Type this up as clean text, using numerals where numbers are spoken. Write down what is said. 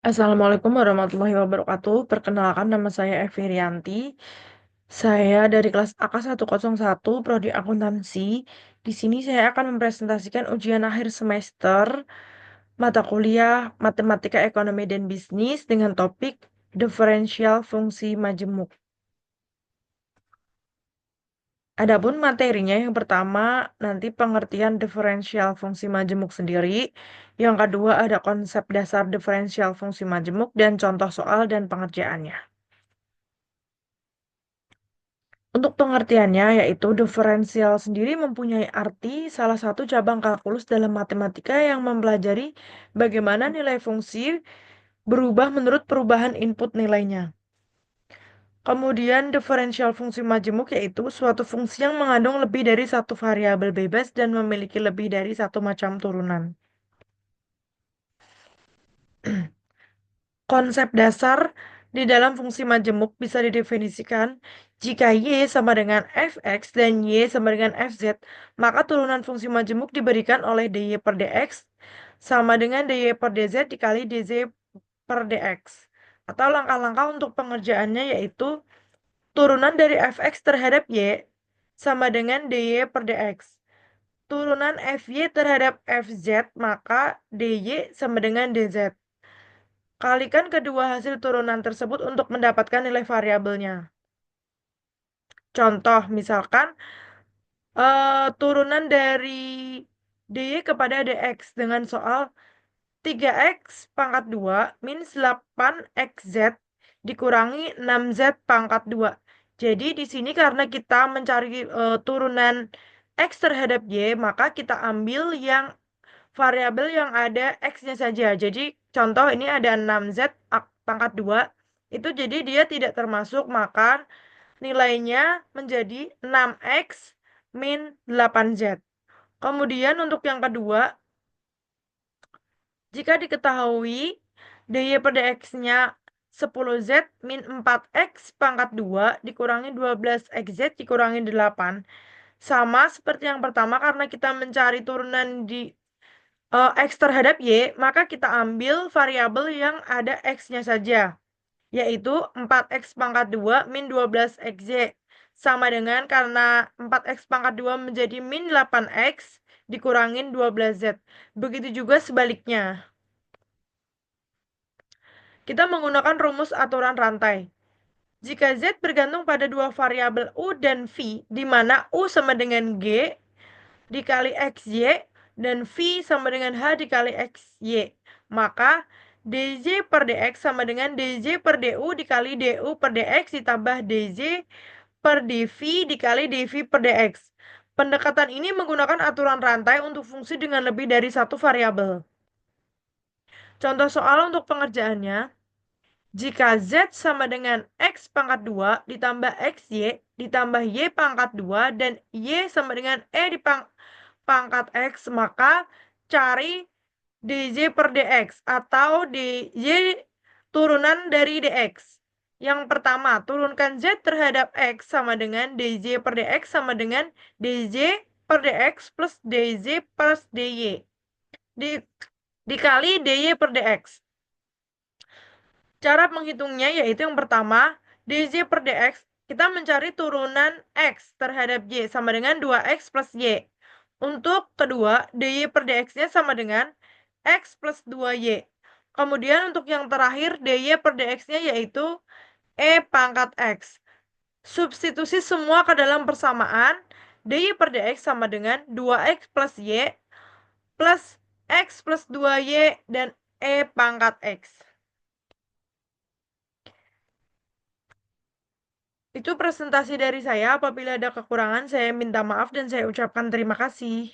Assalamualaikum warahmatullahi wabarakatuh. Perkenalkan nama saya Evi Rianti. Saya dari kelas AK101 Prodi Akuntansi. Di sini saya akan mempresentasikan ujian akhir semester mata kuliah Matematika Ekonomi dan Bisnis dengan topik diferensial fungsi majemuk. Adapun materinya yang pertama nanti pengertian diferensial fungsi majemuk sendiri. Yang kedua ada konsep dasar diferensial fungsi majemuk dan contoh soal dan pengerjaannya. Untuk pengertiannya, yaitu diferensial sendiri mempunyai arti salah satu cabang kalkulus dalam matematika yang mempelajari bagaimana nilai fungsi berubah menurut perubahan input nilainya. Kemudian diferensial fungsi majemuk yaitu suatu fungsi yang mengandung lebih dari satu variabel bebas dan memiliki lebih dari satu macam turunan. Konsep dasar di dalam fungsi majemuk bisa didefinisikan jika Y sama dengan Fx dan Y sama dengan Fz, maka turunan fungsi majemuk diberikan oleh dy per dx sama dengan dy per dz dikali dz per dx. Atau langkah-langkah untuk pengerjaannya yaitu turunan dari Fx terhadap Y sama dengan dy per dx. Turunan Fy terhadap Fz, maka dy sama dengan dz. Kalikan kedua hasil turunan tersebut untuk mendapatkan nilai variabelnya. Contoh, misalkan turunan dari dy kepada dx dengan soal 3x pangkat 2 min 8xz dikurangi 6z pangkat 2. Jadi di sini karena kita mencari turunan x terhadap y, maka kita ambil yang variabel yang ada x-nya saja. Jadi contoh ini ada 6z pangkat 2, itu jadi dia tidak termasuk, maka nilainya menjadi 6x min 8z. Kemudian untuk yang kedua, jika diketahui dy per dx-nya 10z min 4x pangkat 2 dikurangi 12xz dikurangi 8. Sama seperti yang pertama, karena kita mencari turunan di X terhadap Y, maka kita ambil variabel yang ada X-nya saja, yaitu 4X pangkat 2 min 12XY. Sama dengan karena 4X pangkat 2 menjadi min 8X dikurangin 12Z. Begitu juga sebaliknya. Kita menggunakan rumus aturan rantai. Jika Z bergantung pada dua variabel U dan V, di mana U sama dengan G dikali XY dan V sama dengan H dikali XY, maka dz per dx sama dengan dz per du dikali du per dx ditambah dz per dv dikali dv per dx. Pendekatan ini menggunakan aturan rantai untuk fungsi dengan lebih dari satu variabel. Contoh soal untuk pengerjaannya, jika Z sama dengan X pangkat 2 ditambah XY ditambah Y pangkat 2 dan Y sama dengan E di pangkat X, maka cari dz per dx atau dz turunan dari dx. Yang pertama, turunkan Z terhadap X sama dengan dz per dx sama dengan dz per dx plus dz plus dy dikali dy per dx. Cara menghitungnya yaitu yang pertama, dz per dx, kita mencari turunan x terhadap y sama dengan 2x plus y. Untuk kedua, dy per dx-nya sama dengan x plus 2y. Kemudian untuk yang terakhir, dy per dx-nya yaitu e pangkat x. Substitusi semua ke dalam persamaan, dy per dx sama dengan 2x plus y plus x plus 2y dan e pangkat x. Itu presentasi dari saya. Apabila ada kekurangan, saya minta maaf dan saya ucapkan terima kasih.